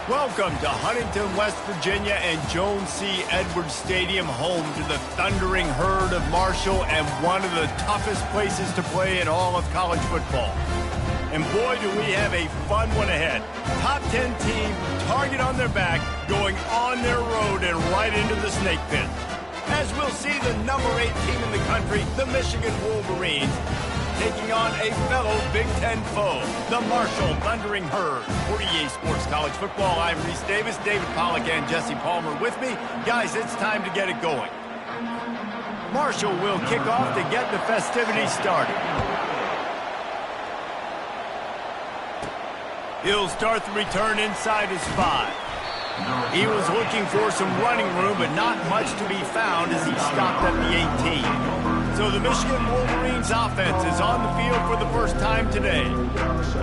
Welcome to Huntington, West Virginia and Jones C. Edwards Stadium, home to the Thundering Herd of Marshall and one of the toughest places to play in all of college football. And boy, do we have a fun one ahead. Top 10 team, target on their back, going on their road and right into the snake pit. As we'll see the number 8 team in the country, the Michigan Wolverines, taking on a fellow Big Ten foe, the Marshall Thundering Herd. For EA Sports College Football, I'm Reese Davis, David Pollack, and Jesse Palmer with me. Guys, it's time to get it going. Marshall will kick off to get the festivities started. He'll start the return inside his 5. He was looking for some running room, but not much to be found as he stopped at the 18. So the Michigan Wolverines offense is on the field for the first time today.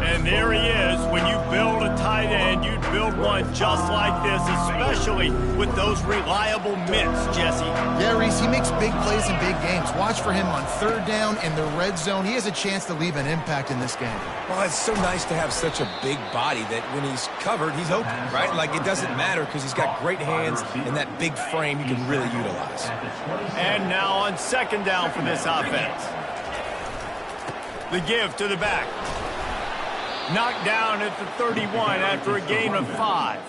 And there he is. When you build a tight end, you'd build one just like this, especially with those reliable mitts, Jesse. Yeah, Reese, he makes big plays in big games. Watch for him on 3rd down in the red zone. He has a chance to leave an impact in this game. Well, it's so nice to have such a big body that when he's covered, he's open, right? Like, it doesn't matter because he's got great hands and that big frame you can really utilize. And now on 2nd down for this offense. The give to the back. Knocked down at the 31 after a gain of 5.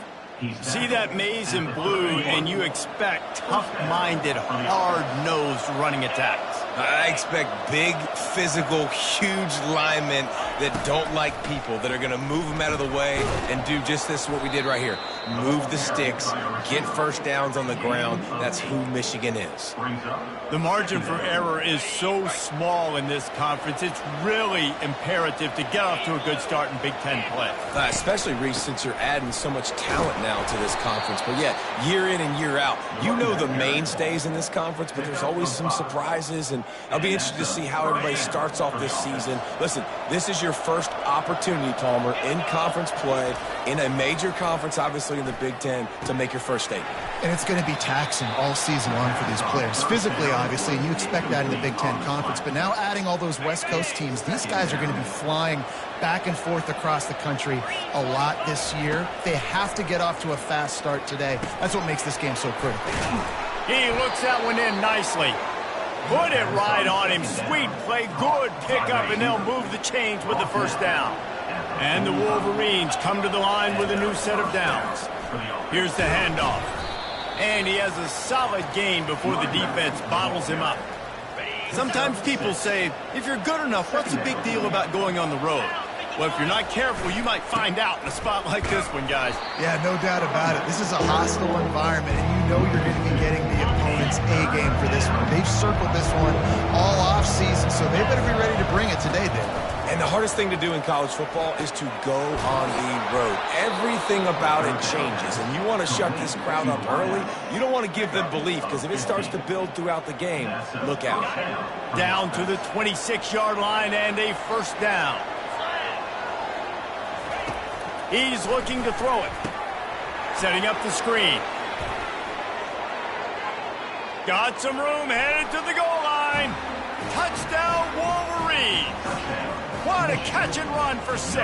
See that maze in blue, and you expect tough-minded, hard-nosed running attacks. I expect big, physical, huge linemen that don't like people, that are going to move them out of the way and do just this, what we did right here. Move the sticks, get first downs on the ground. That's who Michigan is. The margin for error is so small in this conference. It's really imperative to get off to a good start in Big Ten play. Especially, Reese, since you're adding so much talent now to this conference. But yeah, year in and year out, you know the mainstays in this conference, but there's always some surprises, and I'll be interested to see how everybody starts off this season. Listen, this is your first opportunity, Palmer, in conference play, in a major conference, obviously in the Big Ten, to make your first statement. And it's going to be taxing all season long for these players. Physically, obviously, and you expect that in the Big Ten Conference. But now adding all those West Coast teams, these guys are going to be flying back and forth across the country a lot this year. They have to get off to a fast start today. That's what makes this game so critical. He looks that one in nicely. Put it right on him. Sweet play, good pickup, and they'll move the chains with the first down. And the Wolverines come to the line with a new set of downs. Here's the handoff. And he has a solid gain before the defense bottles him up. Sometimes people say, if you're good enough, what's the big deal about going on the road? Well, if you're not careful, you might find out in a spot like this one, guys. Yeah, no doubt about it. This is a hostile environment, and you know you're going to be getting the opponent's A-game for this one. They've circled this one all off-season, so they better be ready to bring it today, David. And the hardest thing to do in college football is to go on the road. Everything about it changes, and you want to shut this crowd up early. You don't want to give them belief, because if it starts to build throughout the game, look out. Down to the 26-yard line and a first down. He's looking to throw it. Setting up the screen. Got some room, headed to the goal line. Touchdown, Wolverines. What a catch and run for 6.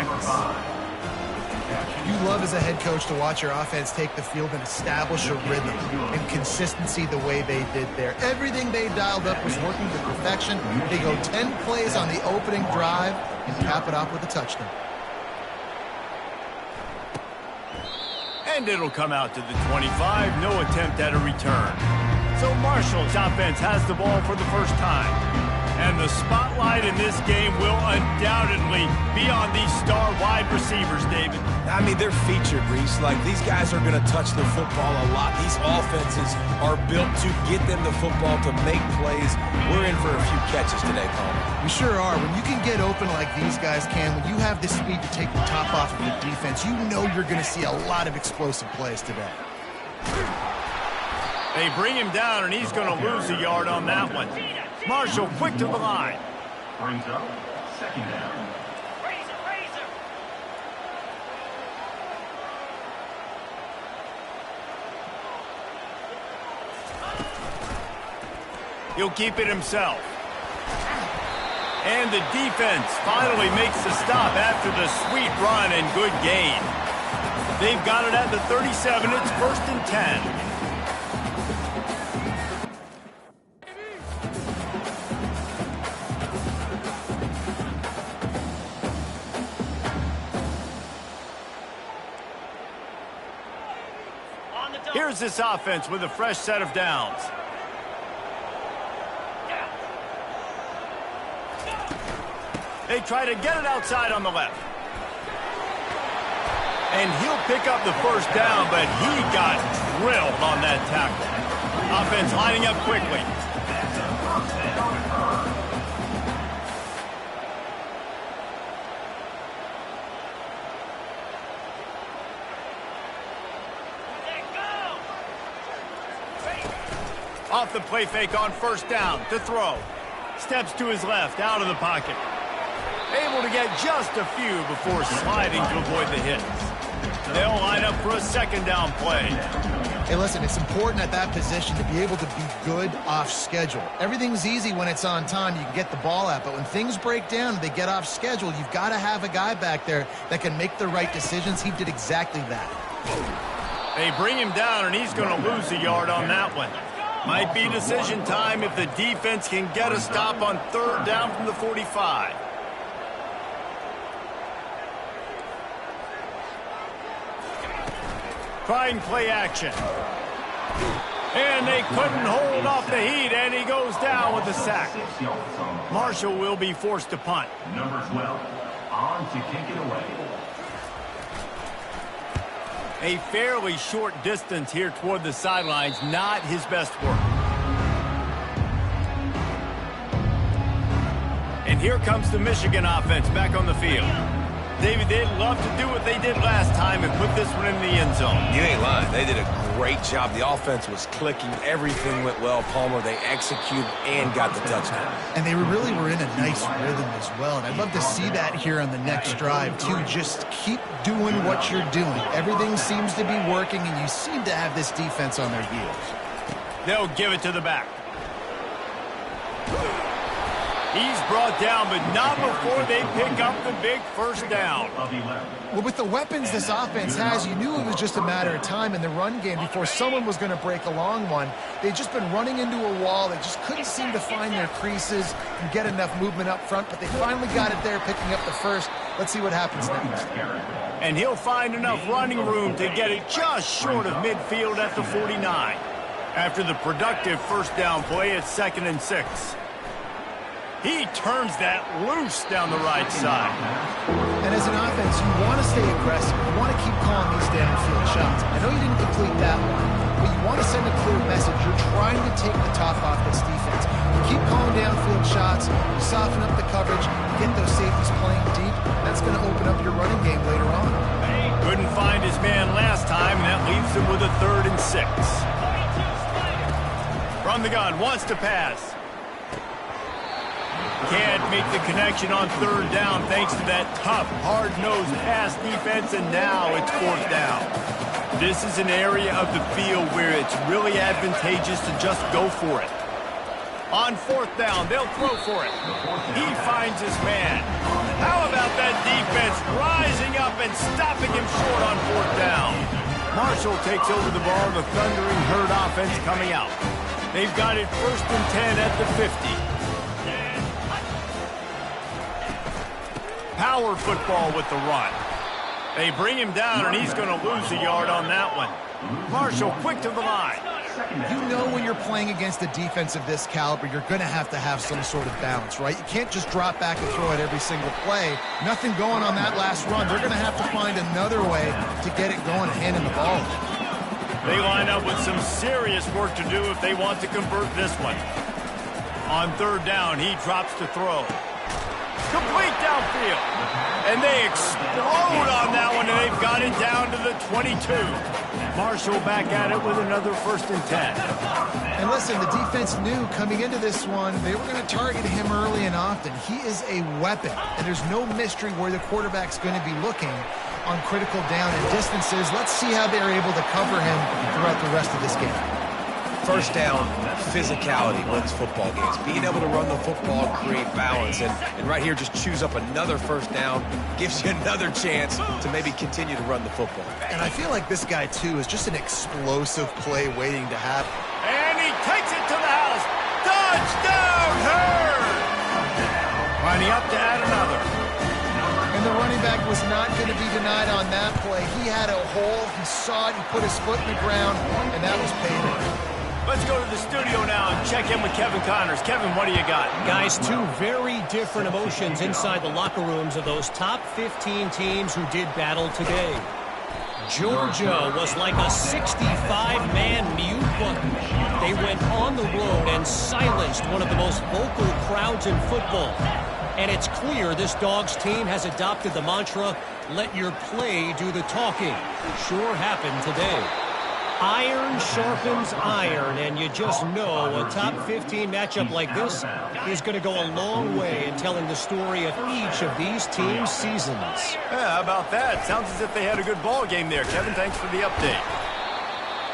You love as a head coach to watch your offense take the field and establish a rhythm and consistency the way they did there. Everything they dialed up was working to perfection. They go 10 plays on the opening drive and cap it off with a touchdown. And it'll come out to the 25. No attempt at a return. So Marshall's offense has the ball for the first time. And the spotlight in this game will undoubtedly be on these star wide receivers, David. I mean, they're featured, Reese. Like, these guys are going to touch the football a lot. These offenses are built to get them the football, to make plays. We're in for a few catches today, Palmer. We sure are. When you can get open like these guys can, when you have the speed to take the top off of the defense, you know you're going to see a lot of explosive plays today. They bring him down, and he's going to lose a yard on that one. Marshall quick to the line. Brings up 2nd down. He'll keep it himself. And the defense finally makes the stop after the sweet run and good gain. They've got it at the 37. It's 1st and 10. Here's this offense with a fresh set of downs. They try to get it outside on the left. And he'll pick up the first down, but he got drilled on that tackle. Offense lining up quickly. Off the play fake on 1st down to throw. Steps to his left, out of the pocket. Able to get just a few before sliding to avoid the hits. They'll line up for a 2nd down play. Hey, listen, it's important at that position to be able to be good off schedule. Everything's easy when it's on time. You can get the ball out, but when things break down and they get off schedule, you've got to have a guy back there that can make the right decisions. He did exactly that. They bring him down, and he's going to lose a yard on that one. Might be decision time if the defense can get a stop on 3rd down from the 45. Trying play action. And they couldn't hold off the heat, and he goes down with the sack. Marshall will be forced to punt. Number 12, on to kick it away. A fairly short distance here toward the sidelines, not his best work. And here comes the Michigan offense back on the field. David, they'd love to do what they did last time and put this one in the end zone. You ain't lying. They did a great job. The offense was clicking. Everything went well. Palmer, they executed and got the touchdown. And they really were in a nice rhythm as well. And I'd love to see that here on the next drive, too. Just keep doing what you're doing. Everything seems to be working, and you seem to have this defense on their heels. They'll give it to the back. He's brought down, but not before they pick up the big 1st down. Well, with the weapons this offense has, you knew it was just a matter of time in the run game before someone was going to break a long one. They'd just been running into a wall. They just couldn't seem to find their creases and get enough movement up front, but they finally got it there, picking up the 1st. Let's see what happens next. And he'll find enough running room to get it just short of midfield at the 49. After the productive 1st down play, it's 2nd and 6. He turns that loose down the right side. And as an offense, you want to stay aggressive. You want to keep calling these downfield shots. I know you didn't complete that one, but you want to send a clear message. You're trying to take the top off this defense. You keep calling downfield shots. You soften up the coverage. You get those safeties playing deep. That's going to open up your running game later on. Couldn't find his man last time, and that leaves him with a 3rd and 6. From the gun, wants to pass. Can't make the connection on 3rd down thanks to that tough, hard-nosed pass defense, and now it's 4th down. This is an area of the field where it's really advantageous to just go for it. On 4th down, they'll throw for it. He finds his man. How about that defense rising up and stopping him short on 4th down? Marshall takes over the ball, the Thundering Herd offense coming out. They've got it 1st and 10 at the 50. Power football with the run. They bring him down, and he's going to lose a yard on that one. Marshall quick to the line. You know when you're playing against a defense of this caliber, you're going to have some sort of balance, right? You can't just drop back and throw it every single play. Nothing going on that last run. They're going to have to find another way to get it going and handing the ball. They line up with some serious work to do if they want to convert this one. On 3rd down, he drops to throw. Complete downfield. And they explode on that one, and they've got it down to the 22. Marshall back at it with another 1st and 10. And listen, the defense knew coming into this one, they were going to target him early and often. He is a weapon, and there's no mystery where the quarterback's going to be looking on critical down and distances. Let's see how they're able to cover him throughout the rest of this game. First down, physicality wins football games. Being able to run the football, create balance, and right here just choose up another first down, gives you another chance to maybe continue to run the football. And I feel like this guy, too, is just an explosive play waiting to happen. And he takes it to the house. Touchdown, Hurd! Lining up to add another. And the running back was not going to be denied on that play. He had a hole, he saw it, he put his foot in the ground, and that was payment. Let's go to the studio now and check in with Kevin Connors. Kevin, what do you got? Guys, two very different emotions inside the locker rooms of those top 15 teams who did battle today. Georgia was like a 65-man mute button. They went on the road and silenced one of the most vocal crowds in football. And it's clear this Dogs team has adopted the mantra, let your play do the talking. Sure happened today. Iron sharpens iron, and you just know a top 15 matchup like this is going to go a long way in telling the story of each of these teams' seasons. Yeah, how about that? Sounds as if they had a good ball game there. Kevin, thanks for the update.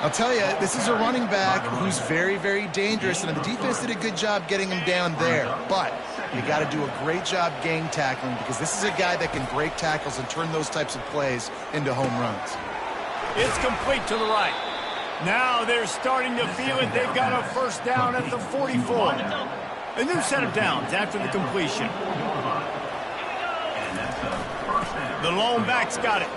I'll tell you, this is a running back who's very, very dangerous, and the defense did a good job getting him down there. But you got to do a great job gang tackling, because this is a guy that can break tackles and turn those types of plays into home runs. It's complete to the right. Now they're starting to feel it. They've got a first down at the 44. A new set of downs after the completion. The lone back's got it.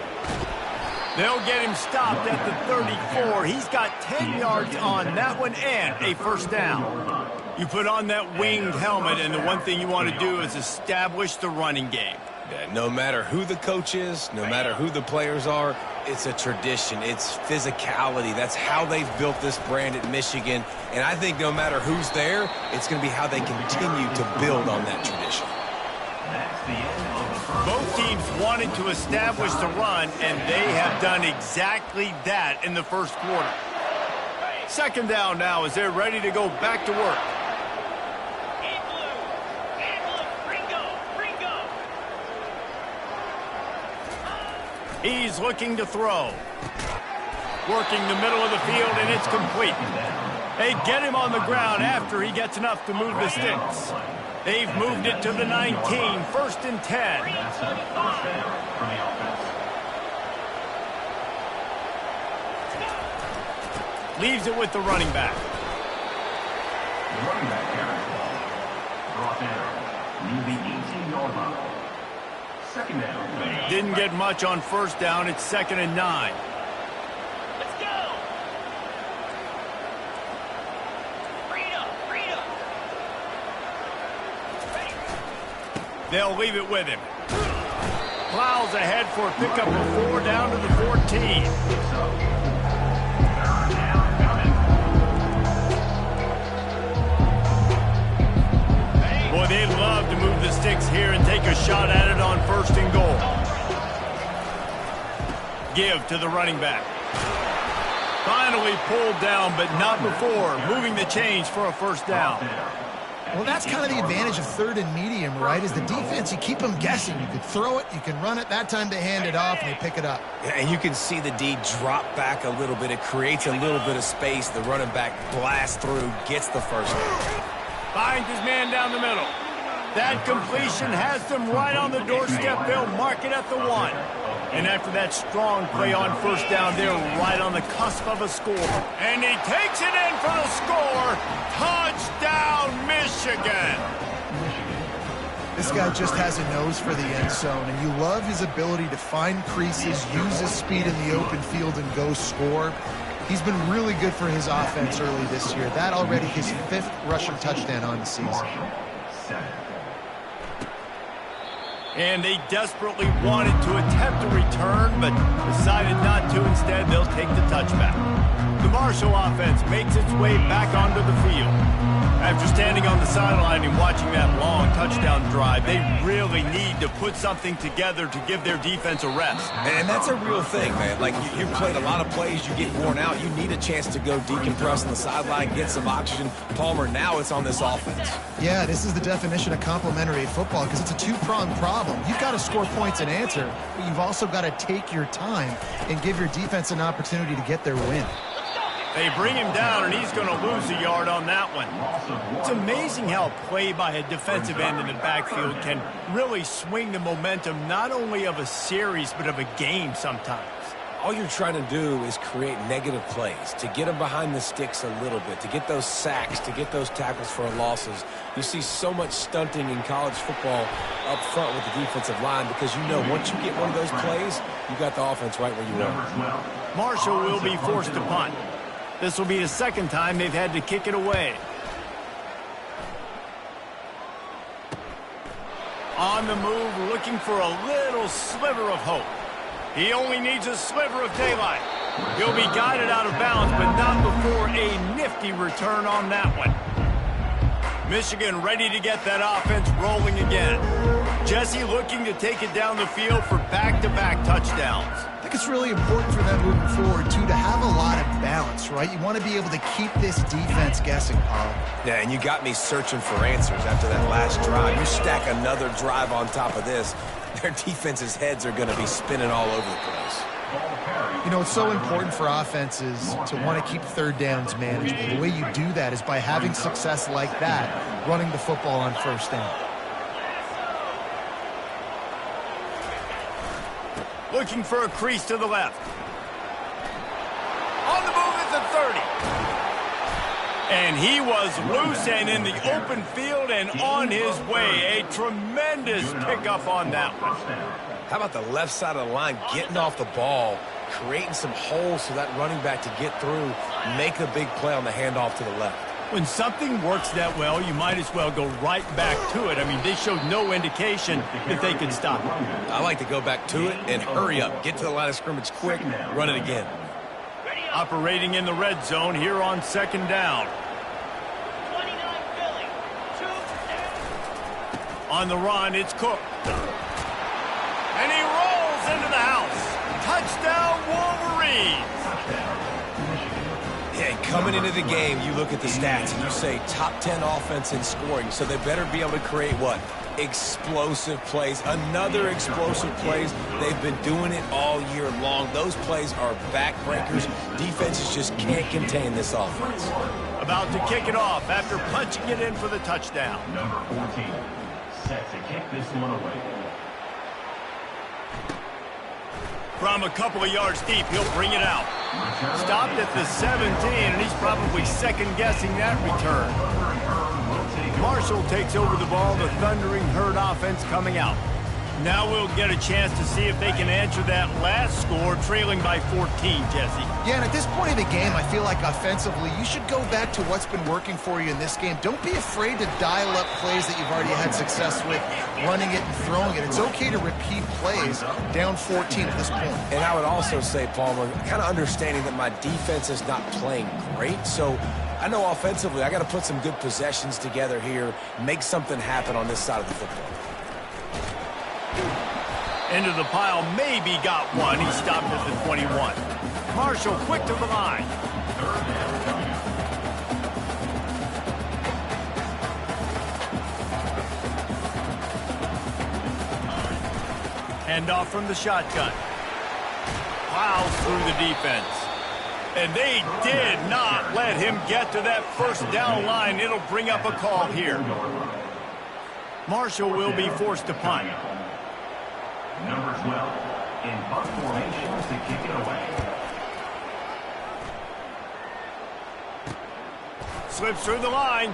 They'll get him stopped at the 34. He's got 10 yards on that one and a first down. You put on that winged helmet, and the one thing you want to do is establish the running game. Yeah, no matter who the coach is, no matter who the players are, it's a tradition. It's physicality. That's how they've built this brand at Michigan. And I think no matter who's there, it's going to be how they continue to build on that tradition. Both teams wanted to establish the run, and they have done exactly that in the first quarter. Second down now as they're ready to go back to work. He's looking to throw. Working the middle of the field, and it's complete. They get him on the ground after he gets enough to move the sticks. They've moved it to the 19, first and 10. Leaves it with the running back. Running back carry. Brought down near the 18-yard line. Second down. Didn't get much on first down. It's 2nd and 9. Let's go. Freedom. They'll leave it with him. Plows ahead for a pickup of 4 down to the 14. Boy, they'd love to move the sticks here and take a shot at it on 1st and goal. Give to the running back. Finally pulled down, but not before. Moving the change for a first down. Well, that's kind of the advantage of 3rd and medium, right? Is the defense, you keep them guessing. You can throw it, you can run it. That time they hand it off and they pick it up. And you can see the D drop back a little bit. It creates a little bit of space. The running back blasts through, gets the first down. Finds his man down the middle. That completion has them right on the doorstep. They'll mark it at the 1. And after that strong play on first down, they're right on the cusp of a score. And he takes it in for the score. Touchdown, Michigan. This guy just has a nose for the end zone, and you love his ability to find creases, use his speed in the open field, and go score. He's been really good for his offense early this year. That already his 5th rushing touchdown on the season. And they desperately wanted to attempt a return, but decided not to. Instead, they'll take the touchback. The Marshall offense makes its way back onto the field. After standing on the sideline and watching that long touchdown drive, they really need to put something together to give their defense a rest. And that's a real thing, man. Like, you've played a lot of plays, you get worn out, you need a chance to go decompress on the sideline, get some oxygen. Palmer, now it's on this offense. Yeah, this is the definition of complementary football, because it's a two-pronged problem. You've got to score points and answer, but you've also got to take your time and give your defense an opportunity to get their win. They bring him down, and he's going to lose a yard on that one. It's amazing how play by a defensive end in the backfield can really swing the momentum not only of a series but of a game sometimes. All you're trying to do is create negative plays, to get them behind the sticks a little bit, to get those sacks, to get those tackles for losses. You see so much stunting in college football up front with the defensive line because you know once you get one of those plays, you got the offense right where you want. Marshall will be forced to punt. This will be the second time they've had to kick it away. On the move, looking for a little sliver of hope. He only needs a sliver of daylight. He'll be guided out of bounds, but not before a nifty return on that one. Michigan ready to get that offense rolling again. Jesse looking to take it down the field for back-to-back touchdowns. I think it's really important for them moving forward, too, to have a lot of balance, right? You want to be able to keep this defense guessing, Paul. Yeah, and you got me searching for answers after that last drive. You stack another drive on top of this, their defense's heads are going to be spinning all over the place. You know, it's so important for offenses to want to keep third downs manageable. The way you do that is by having success like that, running the football on first down. Looking for a crease to the left. On the move at the 30. And he was loose and in the open field and on his way. A tremendous pickup on that one. How about the left side of the line getting off the ball, creating some holes for that running back to get through, make a big play on the handoff to the left. When something works that well, you might as well go right back to it. I mean, they showed no indication that they could stop it. I like to go back to it and hurry up. Get to the line of scrimmage quick, run it again. Operating in the red zone here on second down. 29 Philly. On the run, it's Cook. And he rolls into the house. Touchdown, Wolverines. Yeah, coming into the game, you look at the stats and you say top 10 offense in scoring, so they better be able to create what? Explosive plays. Another explosive plays. They've been doing it all year long. Those plays are backbreakers. Defenses just can't contain this offense. About to kick it off after punching it in for the touchdown. Number 14, set to kick this one away. From a couple of yards deep, he'll bring it out. Stopped at the 17, and he's probably second-guessing that return. Marshall takes over the ball, the Thundering Herd offense coming out. Now we'll get a chance to see if they can answer that last score, trailing by 14, Jesse. Yeah, and at this point of the game, I feel like offensively, you should go back to what's been working for you in this game. Don't be afraid to dial up plays that you've already had success with, running it and throwing it. It's okay to repeat plays down 14 at this point. And I would also say, Palmer, kind of understanding that my defense is not playing great, so I know offensively I got to put some good possessions together here, make something happen on this side of the football. Into the pile, maybe got one. He stopped at the 21. Marshall quick to the line. Handoff from the shotgun. Plows through the defense. And they did not let him get to that first down line. It'll bring up a call here. Marshall will be forced to punt. Number 12, in punt formation to kick it away. Slips through the line.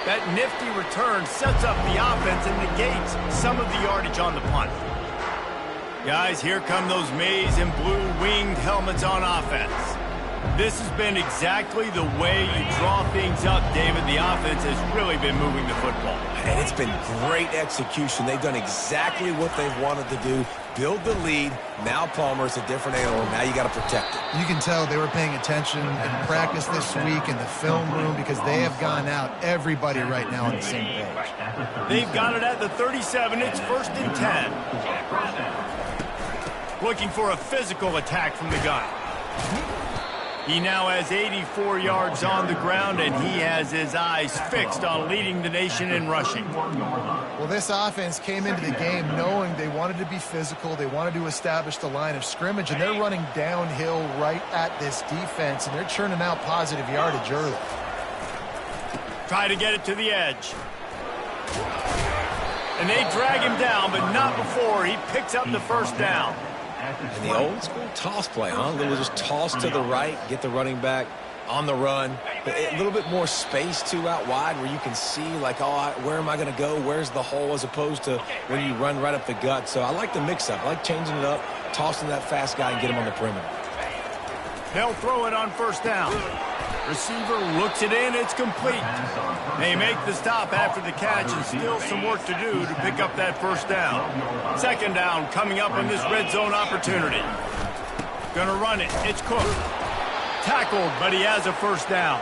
That nifty return sets up the offense and negates some of the yardage on the punt. Guys, here come those maize and blue winged helmets on offense. This has been exactly the way you draw things up, David. The offense has really been moving the football. And it's been great execution. They've done exactly what they've wanted to do. Build the lead. Now Palmer's a different animal. Now you got to protect it. You can tell they were paying attention in practice this week in the film room because they have gone out, everybody right now on the same page. They've got it at the 37. It's 1st and 10. Looking for a physical attack from the gun. He now has 84 yards on the ground, and he has his eyes fixed on leading the nation in rushing. Well, this offense came into the game knowing they wanted to be physical, they wanted to establish the line of scrimmage, and they're running downhill right at this defense, and they're churning out positive yardage early. Try to get it to the edge. And they drag him down, but not before he picks up the first down. And the old school toss play, huh? A little just toss to the right, get the running back on the run. A little bit more space, too, out wide where you can see, like, oh, where am I going to go? Where's the hole? As opposed to when you run right up the gut. So I like the mix-up. I like changing it up, tossing that fast guy and get him on the perimeter. They'll throw it on first down. Receiver looks it in. It's complete. They make the stop after the catch, and still some work to do to pick up that first down. Second down coming up on this red zone opportunity. Gonna run it. It's Cook. Tackled, but he has a first down.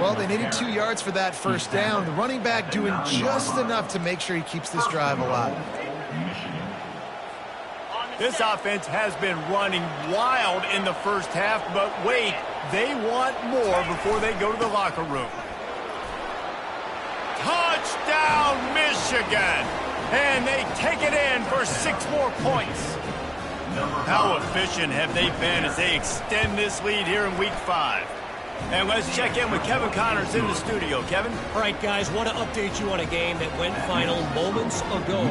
Well, they needed 2 yards for that first down. The running back doing just enough to make sure he keeps this drive alive. This offense has been running wild in the first half, but wait, they want more before they go to the locker room. Touchdown, Michigan! And they take it in for 6 more points. How efficient have they been as they extend this lead here in Week 5? And let's check in with Kevin Connors in the studio. Kevin? All right, guys, want to update you on a game that went final moments ago.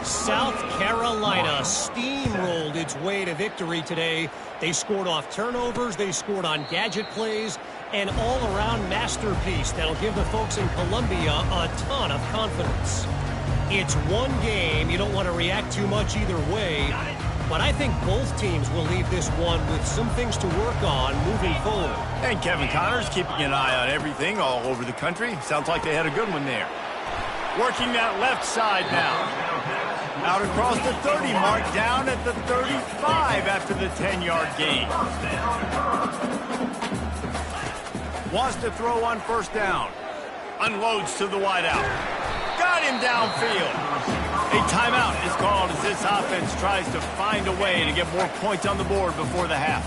South Carolina steamrolled its way to victory today. They scored off turnovers, they scored on gadget plays, an all-around masterpiece that'll give the folks in Columbia a ton of confidence. It's one game, you don't want to react too much either way, but I think both teams will leave this one with some things to work on moving forward. And Kevin Connors keeping an eye on everything all over the country. Sounds like they had a good one there. Working that left side now. Out across the 30 mark, down at the 35 after the 10-yard gain. Wants to throw on first down. Unloads to the wideout. Got him downfield. A timeout is called as this offense tries to find a way to get more points on the board before the half.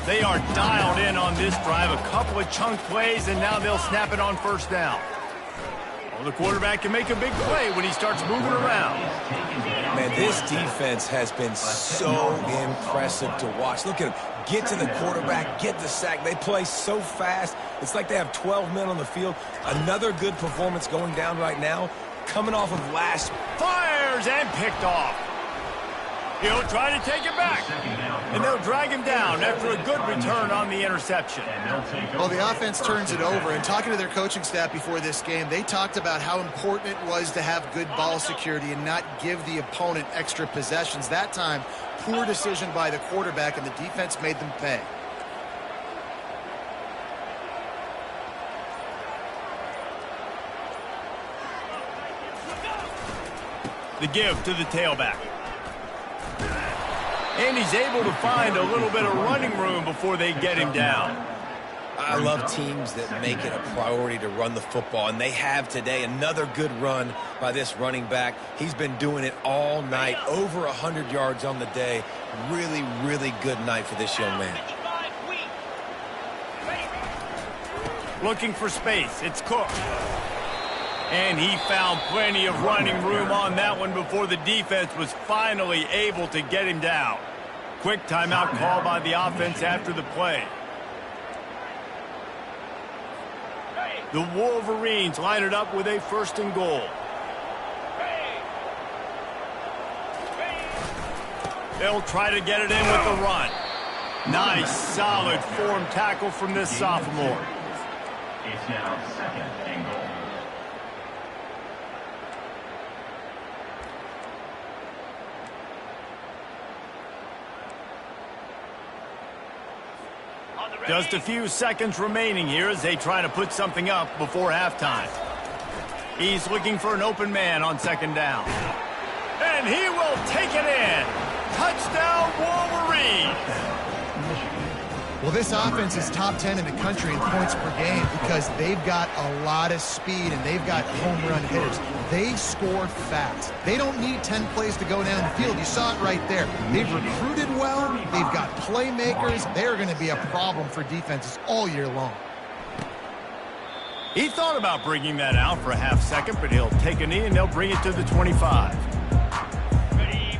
They are dialed in on this drive. A couple of chunk plays, and now they'll snap it on first down. Well, the quarterback can make a big play when he starts moving around. Man, this defense has been so impressive to watch. Look at them. Get to the quarterback, get the sack. They play so fast. It's like they have 12 men on the field. Another good performance going down right now. Coming off of last. Fires and picked off. He'll try to take it back. And they'll drag him down after a good return on the interception. Well, the offense turns it over, and talking to their coaching staff before this game, they talked about how important it was to have good ball security and not give the opponent extra possessions. That time, poor decision by the quarterback, and the defense made them pay. The give to the tailback. And he's able to find a little bit of running room before they get him down. I love teams that make it a priority to run the football, and they have today. Another good run by this running back. He's been doing it all night, over 100 yards on the day. Really, really good night for this young man. Looking for space. It's Cook. And he found plenty of running room on that one before the defense was finally able to get him down. Quick timeout call by the offense after the play. The Wolverines line it up with a 1st and goal. They'll try to get it in with the run. Nice, solid form tackle from this sophomore. It's now 2nd and goal. Just a few seconds remaining here as they try to put something up before halftime. He's looking for an open man on 2nd down. And he will take it in. Touchdown, Wolverine. Well, this offense is top 10 in the country in points per game because they've got a lot of speed and they've got home run hitters. They score fast. They don't need 10 plays to go down the field. You saw it right there. They've recruited well. They've got playmakers. They're going to be a problem for defenses all year long. He thought about bringing that out for a half second, but he'll take a knee and they'll bring it to the 25.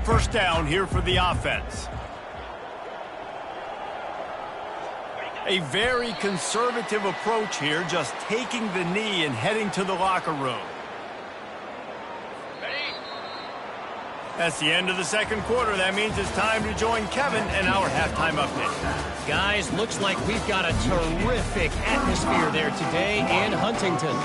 First down here for the offense. A very conservative approach here, just taking the knee and heading to the locker room. That's the end of the second quarter. That means it's time to join Kevin and our halftime update. Guys, looks like we've got a terrific atmosphere there today in Huntington.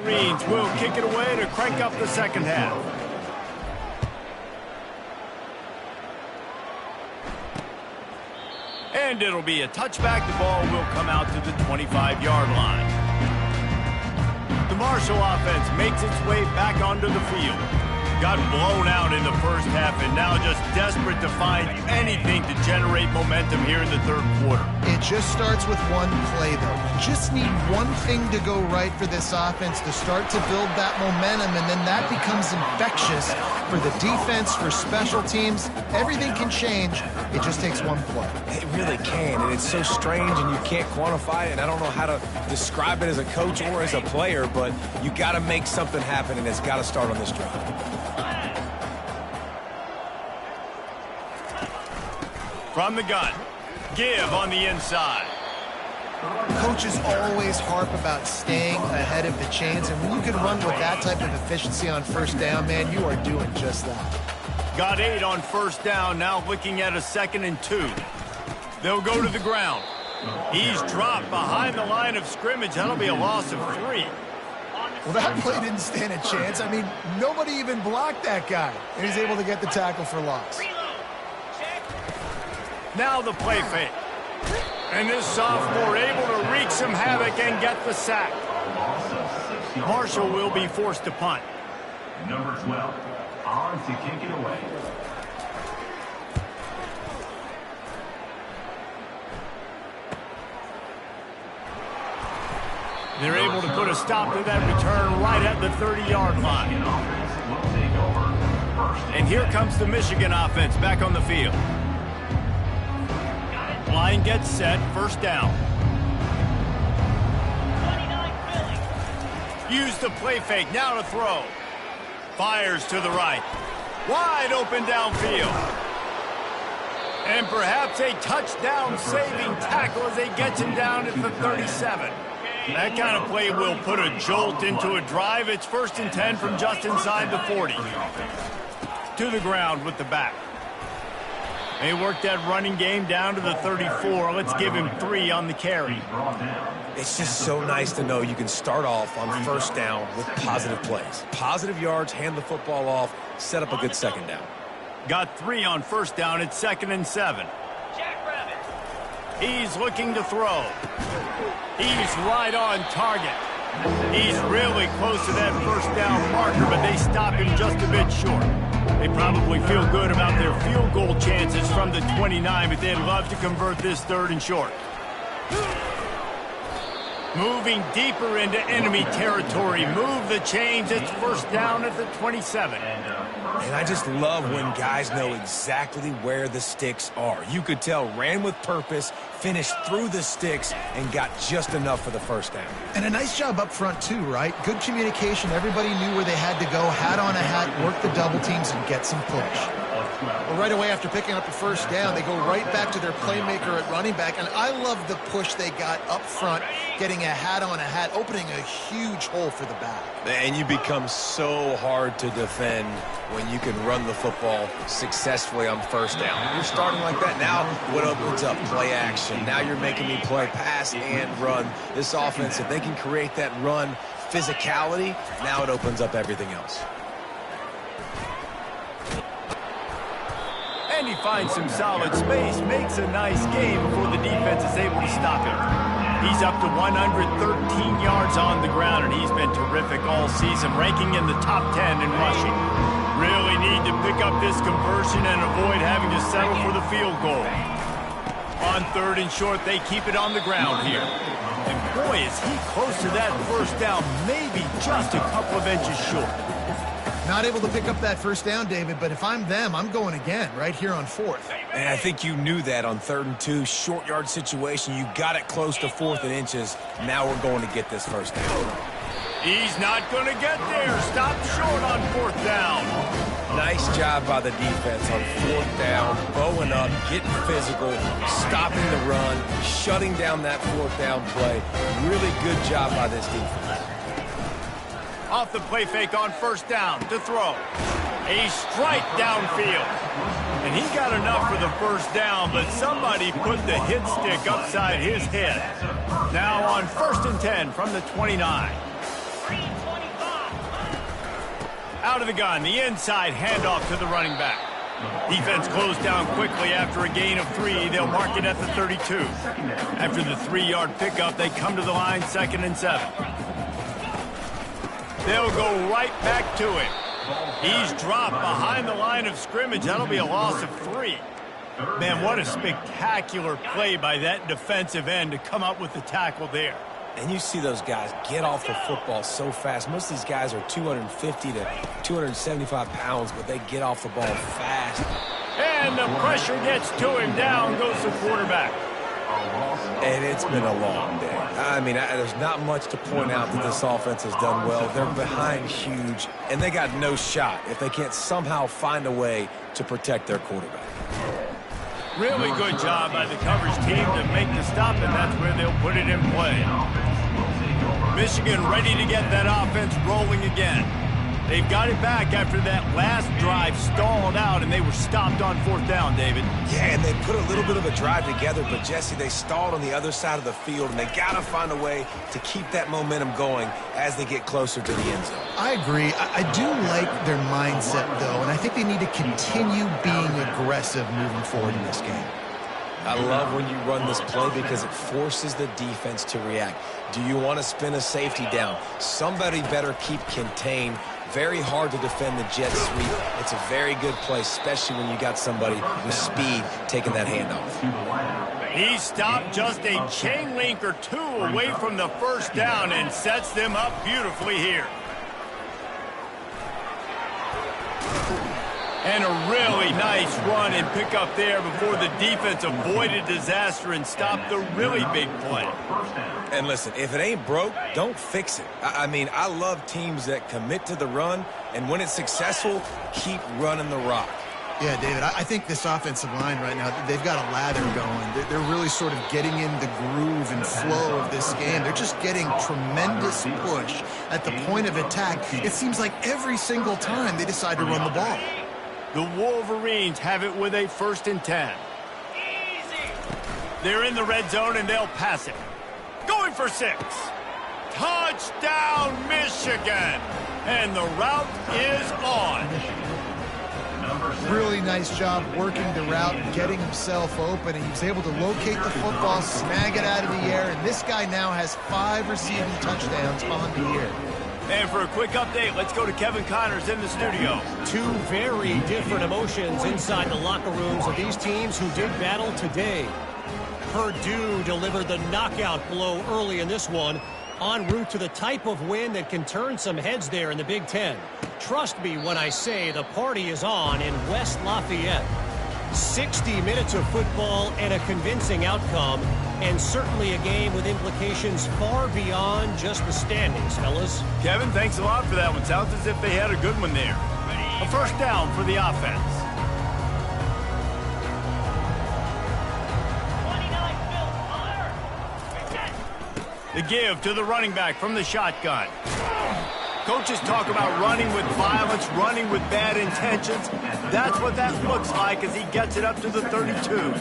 Marines will kick it away to crank up the second half. And it'll be a touchback. The ball will come out to the 25-yard line. The Marshall offense makes its way back onto the field. Got blown out in the first half and now just desperate to find anything to generate momentum here in the third quarter. It just starts with one play, though. You just need one thing to go right for this offense to start to build that momentum, and then that becomes infectious for the defense, for special teams. Everything can change. It just takes one play. It really can, and it's so strange, and you can't quantify it, and I don't know how to describe it as a coach or as a player, but you got to make something happen, and it's got to start on this drive. From the gun, give on the inside. Coaches always harp about staying ahead of the chains, and when you can run with that type of efficiency on first down, man, you are doing just that. Got 8 on first down, now looking at a 2nd and 2. They'll go to the ground. He's dropped behind the line of scrimmage. That'll be a loss of 3. Well, that play didn't stand a chance. I mean, nobody even blocked that guy, and he's able to get the tackle for loss. Now the play fake. And this sophomore able to wreak some havoc and get the sack. Marshall will be forced to punt. Number 12, on to kick it away. They're able to put a stop to that return right at the 30-yard line. And here comes the Michigan offense back on the field. Line gets set, first down. Use the play fake, now to throw. Fires to the right. Wide open downfield. And perhaps a touchdown-saving tackle as they get him down at the 37. That kind of play will put a jolt into a drive. It's 1st and 10 from just inside the 40. To the ground with the back. They work that running game down to the 34. Let's give him 3 on the carry. It's just so nice to know you can start off on first down with positive plays. Positive yards, hand the football off, set up a good second down. Got 3 on first down. It's 2nd and 7. He's looking to throw. He's right on target. He's really close to that first down marker, but they stop him just a bit short. They probably feel good about their field goal chances from the 29, but they'd love to convert this 3rd and short. Moving deeper into enemy territory. Move the chains. It's first down at the 27. And I just love when guys know exactly where the sticks are. You could tell ran with purpose, finished through the sticks, and got just enough for the first down. And a nice job up front, too, right? Good communication. Everybody knew where they had to go. Hat on a hat, work the double teams, and get some push. Well, right away after picking up a first down, they go right back to their playmaker at running back. And I love the push they got up front, getting a hat on a hat, opening a huge hole for the back. And you become so hard to defend when you can run the football successfully on first down. You're starting like that. Now what opens up? Play action. Now you're making me play pass and run. This offense, if they can create that run physicality, now it opens up everything else. And he finds some solid space, makes a nice game before the defense is able to stop him. He's up to 113 yards on the ground, and he's been terrific all season, ranking in the top 10 in rushing. Really need to pick up this conversion and avoid having to settle for the field goal. On 3rd and short, they keep it on the ground here. And boy, is he close to that first down, maybe just a couple of inches short. Not able to pick up that first down, David, but if I'm them, I'm going again right here on 4th. And I think you knew that on 3rd and 2, short yard situation. You got it close to 4th and inches. Now we're going to get this first down. He's not going to get there. Stop short on 4th down. Nice job by the defense on 4th down, bowing up, getting physical, stopping the run, shutting down that 4th down play. Really good job by this defense. Off the play fake on 1st down to throw. A strike downfield. And he got enough for the first down, but somebody put the hit stick upside his head. Now on 1st and 10 from the 29. Out of the gun, the inside handoff to the running back. Defense closed down quickly after a gain of 3. They'll mark it at the 32. After the 3-yard pickup, they come to the line 2nd and 7. They'll go right back to him. He's dropped behind the line of scrimmage. That'll be a loss of 3. Man, what a spectacular play by that defensive end to come up with the tackle there. And you see those guys get off the football so fast. Most of these guys are 250 to 275 pounds, but they get off the ball fast. And the pressure gets to him. Down goes the quarterback. And it's been a long day. I mean, there's not much to point out that this offense has done well. They're behind huge, and they got no shot if they can't somehow find a way to protect their quarterback. Really good job by the coverage team to make the stop, and that's where they'll put it in play. Michigan ready to get that offense rolling again. They've got it back after that last drive stalled out, and they were stopped on 4th down, David. Yeah, and they put a little bit of a drive together, but, Jesse, they stalled on the other side of the field, and they got to find a way to keep that momentum going as they get closer to the end zone. I agree. I do like their mindset, though, and I think they need to continue being aggressive moving forward in this game. I love when you run this play because it forces the defense to react. Do you want to spin a safety down? Somebody better keep contained. Very hard to defend the jet sweep. It's a very good play, especially when you got somebody with speed taking that handoff. He stopped just a chain link or 2 away from the first down and sets them up beautifully here. And a really nice run and pick up there before the defense avoided disaster and stopped the really big play. And listen, if it ain't broke, don't fix it. I mean, I love teams that commit to the run, and when it's successful, keep running the rock. Yeah, David, I think this offensive line right now, they've got a lather going. They're really sort of getting in the groove and flow of this game. They're just getting tremendous push at the point of attack. It seems like every single time they decide to run the ball. The Wolverines have it with a 1st and 10. They're in the red zone, and they'll pass it. Going for 6. Touchdown, Michigan! And the route is on. Really nice job working the route and getting himself open. And he was able to locate the football, snag it out of the air, and this guy now has 5 receiving touchdowns on the year. And for a quick update, let's go to Kevin Connors in the studio. 2 very different emotions inside the locker rooms of these teams who did battle today. Purdue delivered the knockout blow early in this one, en route to the type of win that can turn some heads there in the Big Ten. Trust me when I say the party is on in West Lafayette. 60 minutes of football and a convincing outcome, and certainly a game with implications far beyond just the standings, fellas. Kevin, thanks a lot for that one. Sounds as if they had a good one there. A first down for the offense. 29 Bill. The give to the running back from the shotgun. Coaches talk about running with violence, running with bad intentions. That's what that looks like as he gets it up to the 32.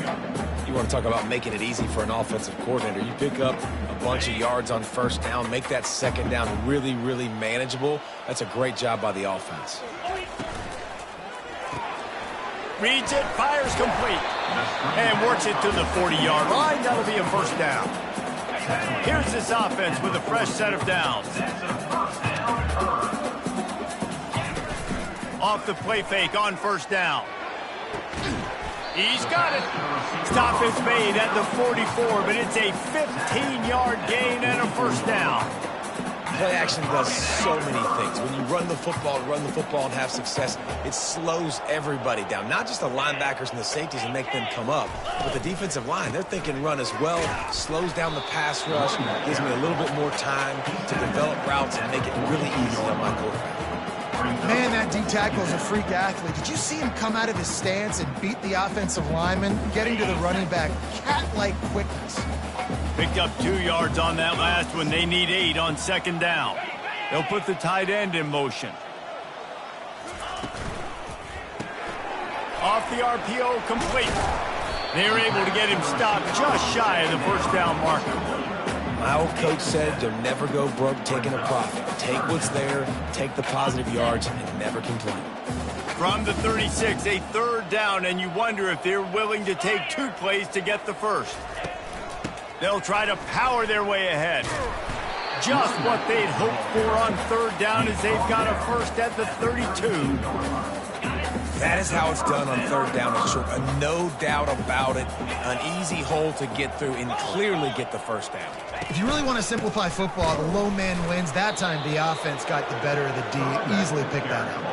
You want to talk about making it easy for an offensive coordinator. You pick up a bunch of yards on first down, make that second down really, really manageable. That's a great job by the offense. Reads it, fires complete, and works it to the 40-yard line. That'll be a first down. Here's this offense with a fresh set of downs. Off the play fake on first down. He's got it. Stop is made at the 44, but it's a 15-yard gain and a first down. Play action does so many things. When you run the football and have success, it slows everybody down. Not just the linebackers and the safeties and make them come up, but the defensive line. They're thinking run as well. Slows down the pass rush. Gives me a little bit more time to develop routes and make it really easy on my quarterback. Man, that D-tackle is a freak athlete. Did you see him come out of his stance and beat the offensive lineman, getting to the running back? Cat-like quickness. Picked up 2 yards on that last one. They need 8 on second down. They'll put the tight end in motion. Off the RPO, complete. They're able to get him stopped just shy of the first down marker. My old coach said you'll never go broke taking a profit. Take what's there, take the positive yards, and never complain. From the 36, a third down, and you wonder if they're willing to take 2 plays to get the first. They'll try to power their way ahead. Just what they'd hoped for on third down as they've got a first at the 32. That is how it's done on third down and short. No doubt about it. An easy hole to get through and clearly get the first down. If you really want to simplify football, the low man wins. That time the offense got the better of the D. Easily picked that out.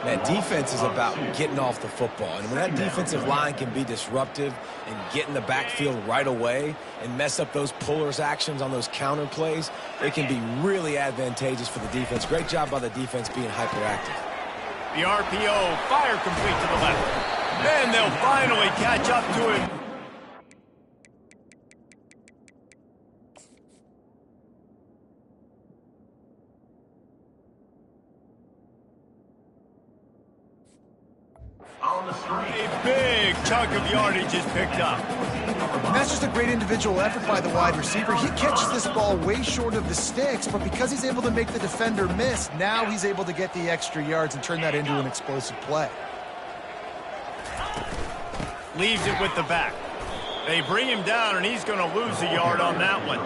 That defense is about getting off the football. And when that defensive line can be disruptive and get in the backfield right away and mess up those pullers actions on those counter plays, it can be really advantageous for the defense. Great job by the defense being hyperactive. The RPO, fire complete to the left. Then they'll finally catch up to him. A big chunk of yardage is picked up. And that's just a great individual effort by the wide receiver. He catches this ball way short of the sticks, but because he's able to make the defender miss, now he's able to get the extra yards and turn that into an explosive play. Leaves it with the back. They bring him down, and he's going to lose a yard on that one.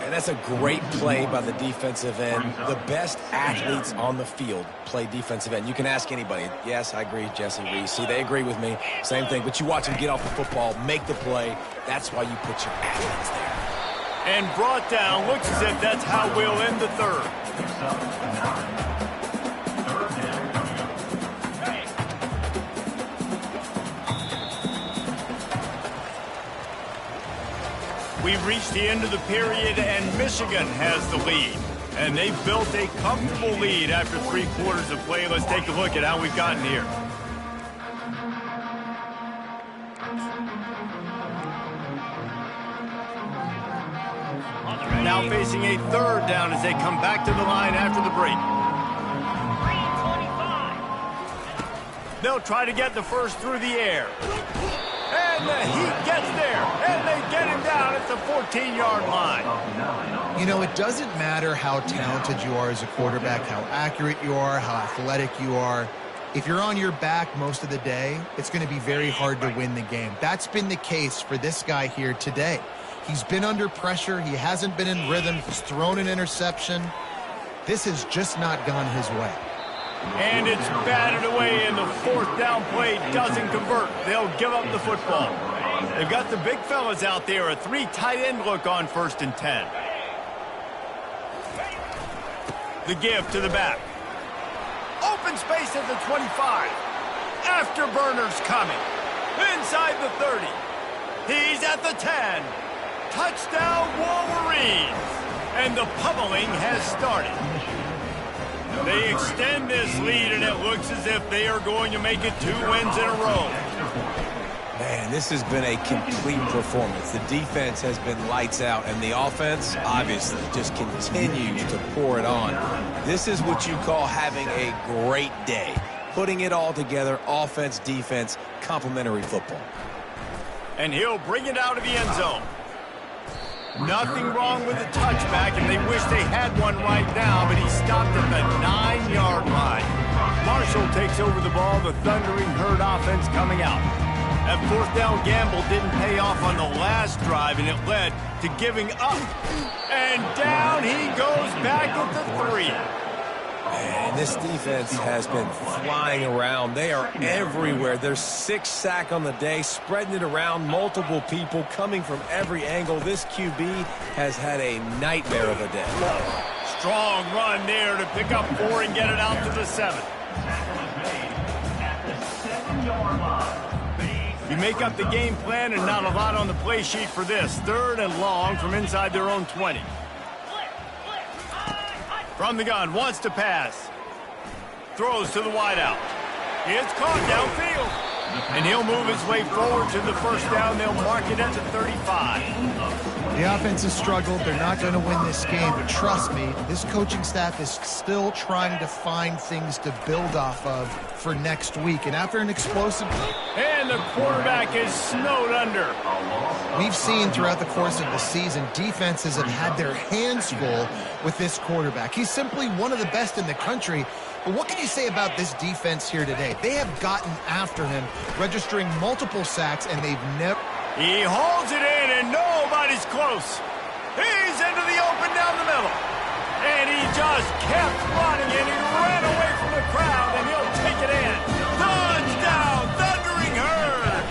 And that's a great play by the defensive end. The best athletes on the field play defensive end. You can ask anybody. Yes, I agree, Jesse Reese. See, they agree with me. Same thing. But you watch them get off the football, make the play. That's why you put your athletes there. And brought down. Looks as if that's how we'll end the third. We've reached the end of the period, and Michigan has the lead. And they've built a comfortable lead after 3 quarters of play. Let's take a look at how we've gotten here. Now facing a third down as they come back to the line after the break. 3:25. They'll try to get the first through the air. And the heat gets there, and they get him down at the 14-yard line. You know, it doesn't matter how talented you are as a quarterback, how accurate you are, how athletic you are. If you're on your back most of the day, it's going to be very hard to win the game. That's been the case for this guy here today. He's been under pressure. He hasn't been in rhythm. He's thrown an interception. This has just not gone his way. And it's batted away, and the 4th down play doesn't convert. They'll give up the football. They've got the big fellas out there, a 3 tight end look on 1st and 10. The give to the back. Open space at the 25. Afterburners coming. Inside the 30. He's at the 10. Touchdown Wolverines. And the pummeling has started. They extend this lead, and it looks as if they are going to make it 2 wins in a row. Man, this has been a complete performance. The defense has been lights out, and the offense, obviously, just continues to pour it on. This is what you call having a great day. Putting it all together, offense, defense, complementary football. And he'll bring it out of the end zone. Nothing wrong with the touchback, and they wish they had one right now, but he stopped at the 9-yard line. Marshall takes over the ball, the Thundering Herd offense coming out. That 4th down gamble didn't pay off on the last drive, and it led to giving up. And down he goes back at the 3. Man, this defense has been flying around. They are everywhere. There's 6 sacks on the day, spreading it around, multiple people coming from every angle. This QB has had a nightmare of a day. Strong run there to pick up 4 and get it out to the 7. You make up the game plan and not a lot on the play sheet for this. 3rd and long from inside their own 20. From the gun, wants to pass. Throws to the wideout. It's caught downfield. And he'll move his way forward to the 1st down. They'll mark it at the 35. The offense has struggled. They're not going to win this game, but trust me, this coaching staff is still trying to find things to build off of for next week. And after an explosive... And the quarterback is snowed under. We've seen throughout the course of the season, defenses have had their hands full with this quarterback. He's simply one of the best in the country. But what can you say about this defense here today? They have gotten after him, registering multiple sacks, and they've never... He holds it in, and nobody's close. He's into the open down the middle. And he just kept running, and he ran away from the crowd, and he'll take it in. Touchdown, Thundering Herd!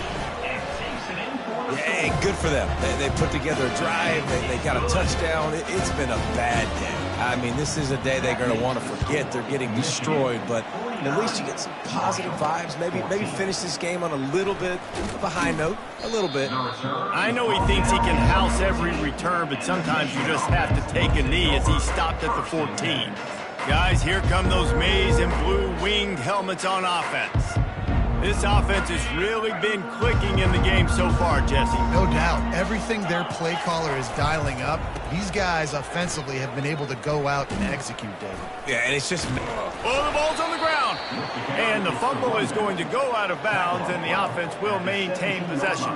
Yeah, good for them. They put together a drive. They got a touchdown. It's been a bad day. I mean, this is a day they're going to want to forget. They're getting destroyed, but at least you get some positive vibes. Maybe finish this game on a little bit of a high note, a little bit. I know he thinks he can house every return, but sometimes you just have to take a knee as he stopped at the 14. Guys, here come those maize and blue winged helmets on offense. This offense has really been clicking in the game so far, Jesse. No doubt. Everything their play caller is dialing up, these guys offensively have been able to go out and execute, David. Yeah, and it's just... Oh, the ball's on the ground. And the fumble is going to go out of bounds, and the offense will maintain possession.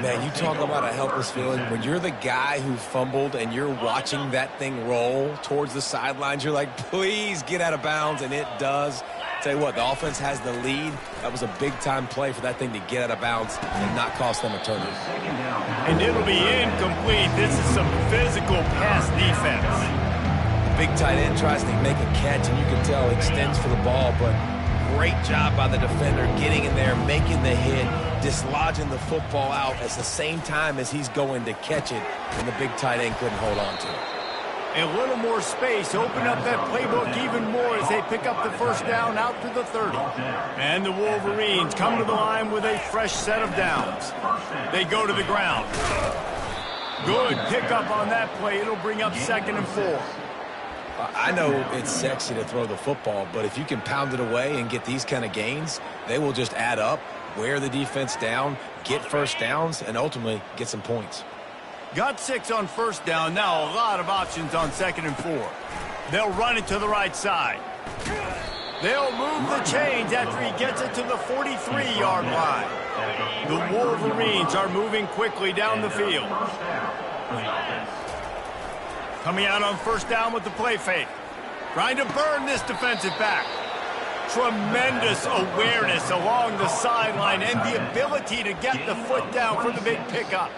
Man, you talk about a helpless feeling. When you're the guy who fumbled and you're watching that thing roll towards the sidelines, you're like, please get out of bounds, and it does. Tell you what, the offense has the lead. That was a big-time play for that thing to get out of bounds and not cost them a turnover. And it'll be incomplete. This is some physical pass defense. Big tight end tries to make a catch, and you can tell extends for the ball, but great job by the defender getting in there, making the hit, dislodging the football out at the same time as he's going to catch it, and the big tight end couldn't hold on to it. A little more space, open up that playbook even more as they pick up the 1st down out to the 30. And the Wolverines come to the line with a fresh set of downs. They go to the ground. Good pickup on that play. It'll bring up 2nd and 4. I know it's sexy to throw the football, but if you can pound it away and get these kind of gains, they will just add up, wear the defense down, get 1st downs, and ultimately get some points. Got 6 on 1st down. Now a lot of options on 2nd and 4. They'll run it to the right side. They'll move the chains after he gets it to the 43-yard line. The Wolverines are moving quickly down the field. Coming out on 1st down with the play fake. Trying to burn this defensive back. Tremendous awareness along the sideline and the ability to get the foot down for the big pickup.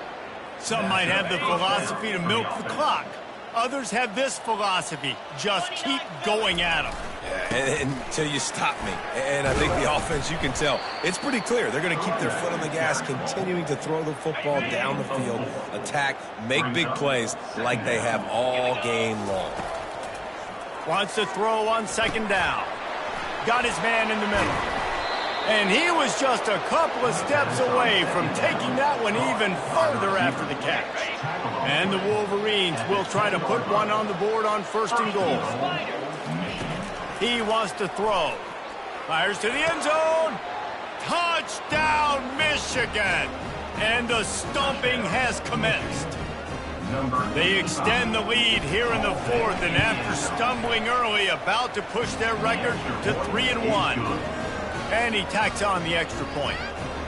Some might have the philosophy to milk the clock. Others have this philosophy, just keep going at them. Yeah, until you stop me. And I think the offense, you can tell, it's pretty clear. They're going to keep their foot on the gas, continuing to throw the football down the field, attack, make big plays like they have all game long. Wants to throw on second down. Got his man in the middle. And he was just a couple of steps away from taking that one even further after the catch. And the Wolverines will try to put one on the board on 1st and goal. He wants to throw. Fires to the end zone. Touchdown, Michigan. And the stomping has commenced. They extend the lead here in the 4th, and after stumbling early, about to push their record to 3-1. And he tacks on the extra point.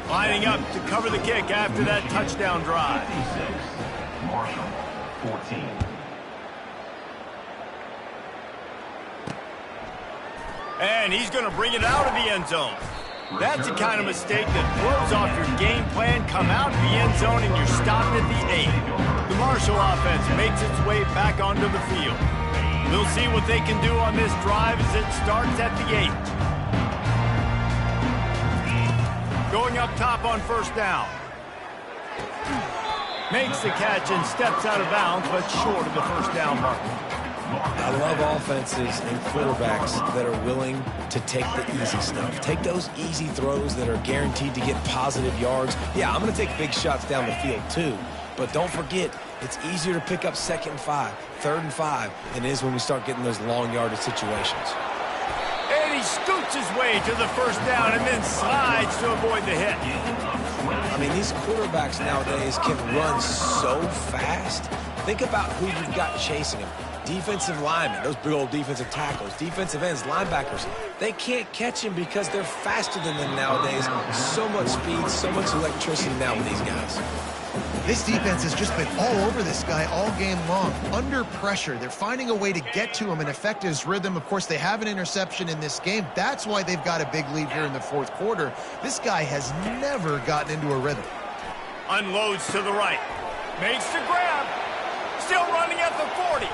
Lining up to cover the kick after that touchdown drive. 56, Marshall, 14. And he's going to bring it out of the end zone. That's the kind of mistake that throws off your game plan. Come out of the end zone and you're stopped at the 8. The Marshall offense makes its way back onto the field. We'll see what they can do on this drive as it starts at the 8. Going up top on 1st down. Makes the catch and steps out of bounds, but short of the 1st down mark. I love offenses and quarterbacks that are willing to take the easy stuff. Take those easy throws that are guaranteed to get positive yards. Yeah, I'm going to take big shots down the field too. But don't forget, it's easier to pick up 2nd and 5, 3rd and 5 than it is when we start getting those long yardage situations. And he scoots his way to the 1st down and then slides to avoid the hit. I mean, these quarterbacks nowadays can run so fast. Think about who you've got chasing them. Defensive linemen, those big old defensive tackles, defensive ends, linebackers. They can't catch him because they're faster than them nowadays. So much speed, so much electricity now with these guys. This defense has just been all over this guy all game long. Under pressure, they're finding a way to get to him and affect his rhythm. Of course, they have an interception in this game. That's why they've got a big lead here in the 4th quarter. This guy has never gotten into a rhythm. Unloads to the right. Makes the grab. Still running at the 40.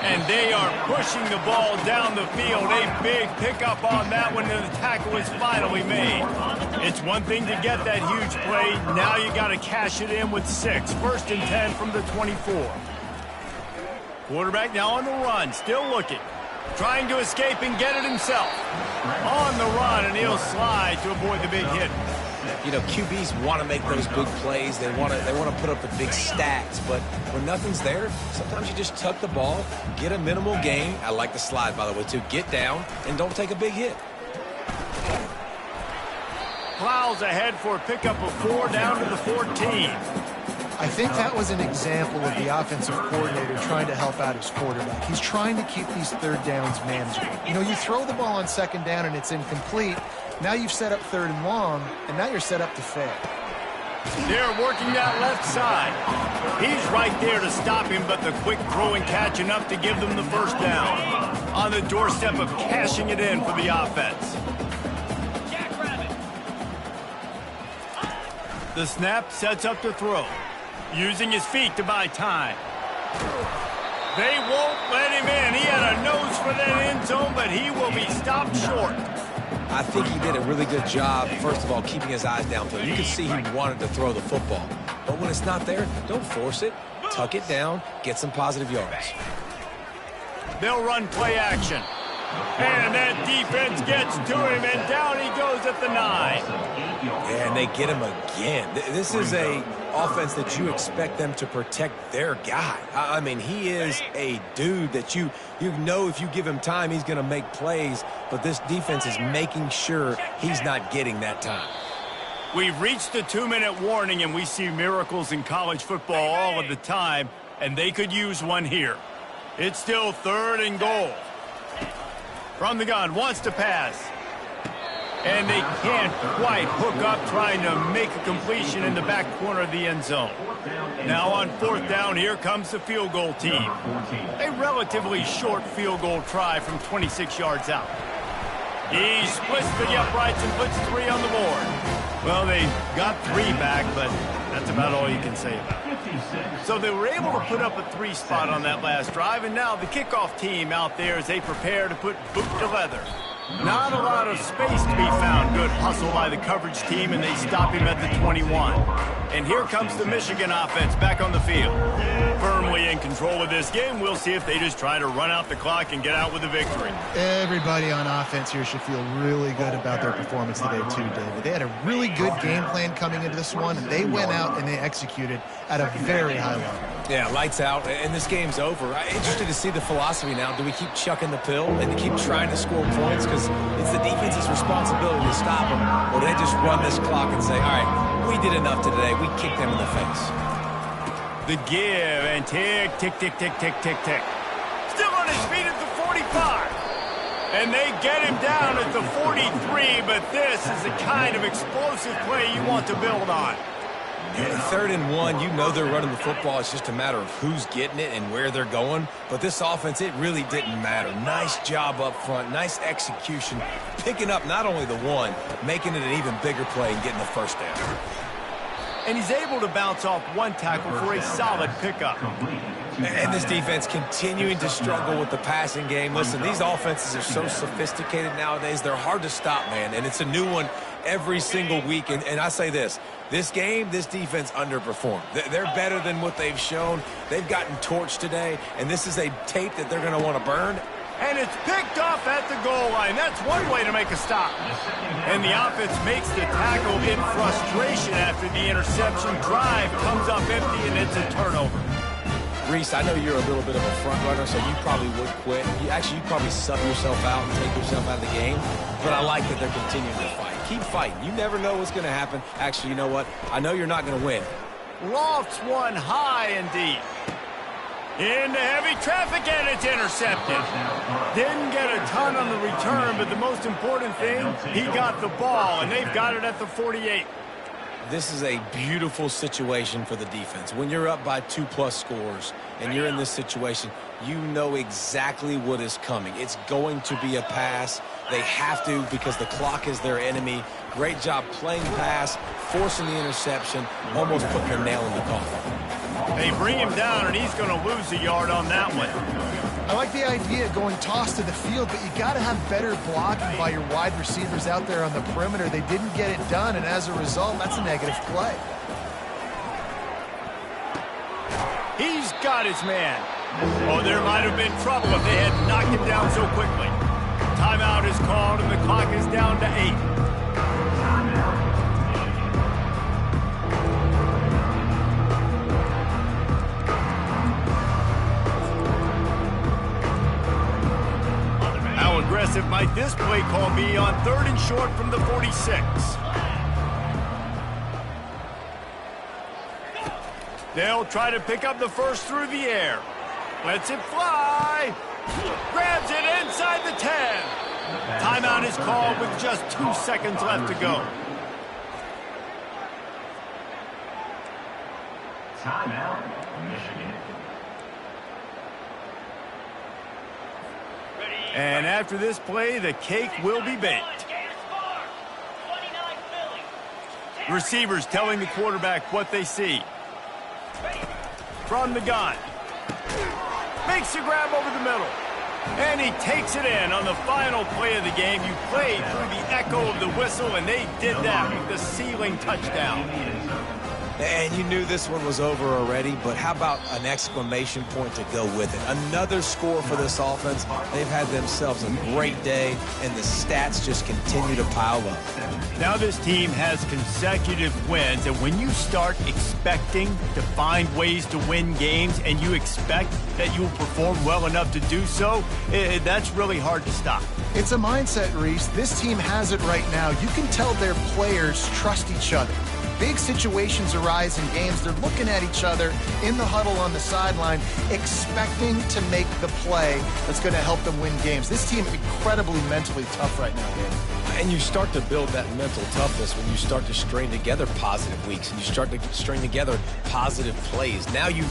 And they are pushing the ball down the field. A big pickup on that one, and the tackle is finally made. It's one thing to get that huge play. Now you got to cash it in with 6. 1st and 10 from the 24. Quarterback now on the run, still looking. Trying to escape and get it himself. On the run, and he'll slide to avoid the big hit. You know, QBs want to make those big plays. They want to put up the big stats. But when nothing's there, sometimes you just tuck the ball, get a minimal gain. I like the slide, by the way, too. Get down and don't take a big hit. Plows ahead for a pickup of 4 down to the 14. I think that was an example of the offensive coordinator trying to help out his quarterback. He's trying to keep these 3rd downs manageable. You know, you throw the ball on 2nd down and it's incomplete. Now you've set up 3rd and long, and now you're set up to fail. They're working that left side. He's right there to stop him, but the quick throw and catch enough to give them the 1st down. On the doorstep of cashing it in for the offense. The snap sets up to throw. Using his feet to buy time. They won't let him in. He had a nose for that end zone, but he will be stopped short. I think he did a really good job, first of all, keeping his eyes downfield. You can see he wanted to throw the football. But when it's not there, don't force it. Tuck it down, get some positive yards. They'll run play action. And that defense gets to him, and down he goes at the 9. And they get him again. This is a offense that you expect them to protect their guy. I mean, he is a dude that you know if you give him time, he's going to make plays. But this defense is making sure he's not getting that time. We've reached the 2-minute warning, and we see miracles in college football all of the time, and they could use one here. It's still 3rd and goal. From the gun, wants to pass. And they can't quite hook up, trying to make a completion in the back corner of the end zone. Now on 4th down, here comes the field goal team. A relatively short field goal try from 26 yards out. He splits the uprights and puts 3 on the board. Well, they got 3 back, but that's about all you can say about it. So they were able to put up a 3 spot on that last drive, and now the kickoff team out there as they prepare to put boot to leather. Not a lot of space to be found. Good hustle by the coverage team, and they stop him at the 21. And here comes the Michigan offense back on the field. Firmly in control of this game. We'll see if they just try to run out the clock and get out with a victory. Everybody on offense here should feel really good about their performance today too, David. They had a really good game plan coming into this one, and they went out and they executed at a very high level. Yeah, lights out, and this game's over. I'm interested to see the philosophy now. Do we keep chucking the pill and to keep trying to score points because it's the defense's responsibility to stop them, or do they just run this clock and say, all right, we did enough today. We kicked them in the face. The give and tick, tick, tick, tick, tick, tick, tick. Still on his feet at the 45. And they get him down at the 43, but this is the kind of explosive play you want to build on. Yeah, 3rd and 1, you know they're running the football. It's just a matter of who's getting it and where they're going. But this offense, it really didn't matter. Nice job up front, nice execution, picking up not only the one, making it an even bigger play and getting the first down. And he's able to bounce off 1 tackle for a solid pickup. And this defense continuing to struggle with the passing game. Listen, these offenses are so sophisticated nowadays. They're hard to stop, man. And it's a new one every single week. And I say this game, this defense underperformed. They're better than what they've shown. They've gotten torched today. And this is a tape that they're going to want to burn. And it's picked off at the goal line. That's one way to make a stop. And the offense makes the tackle in frustration after the interception. Drive comes up empty, and it's a turnover. Reese, I know you're a little bit of a front runner, so you probably would quit. You probably sub yourself out and take yourself out of the game. But I like that they're continuing to fight. Keep fighting. You never know what's going to happen. Actually, you know what? I know you're not going to win. Lofts one high and deep. Into heavy traffic, and it's intercepted. Didn't get a ton on the return, but the most important thing, he got the ball, and they've got it at the 48. This is a beautiful situation for the defense. When you're up by 2+ scores and you're in this situation, you know exactly what is coming. It's going to be a pass. They have to because the clock is their enemy. Great job playing pass, forcing the interception, almost putting their nail in the coffin. They bring him down, and he's going to lose a yard on that one. I like the idea of going toss to the field, but you got to have better blocking by your wide receivers out there on the perimeter. They didn't get it done, and as a result, that's a negative play. He's got his man. Oh, there might have been trouble if they had knocked him down so quickly. Timeout is called, and the clock is down to 8. How aggressive might this play call be on 3rd and short from the 46? They'll try to pick up the first through the air. Lets it fly. Grabs it inside the 10. Timeout is called with just 2 seconds left to go. Timeout, Michigan. And after this play, the cake will be baked. Receivers telling the quarterback what they see. From the gun. Makes a grab over the middle. And he takes it in on the final play of the game. You played through the echo of the whistle, and they did that with the ceiling touchdown. And you knew this one was over already, but how about an exclamation point to go with it? Another score for this offense. They've had themselves a great day, and the stats just continue to pile up. Now this team has consecutive wins, and when you start expecting to find ways to win games and you expect that you will perform well enough to do so, that's really hard to stop. It's a mindset, Reese. This team has it right now. You can tell their players trust each other. Big situations arise in games. They're looking at each other in the huddle on the sideline, expecting to make the play that's going to help them win games. This team incredibly mentally tough right now, man. And you start to build that mental toughness when you start to string together positive weeks and you start to string together positive plays. Now you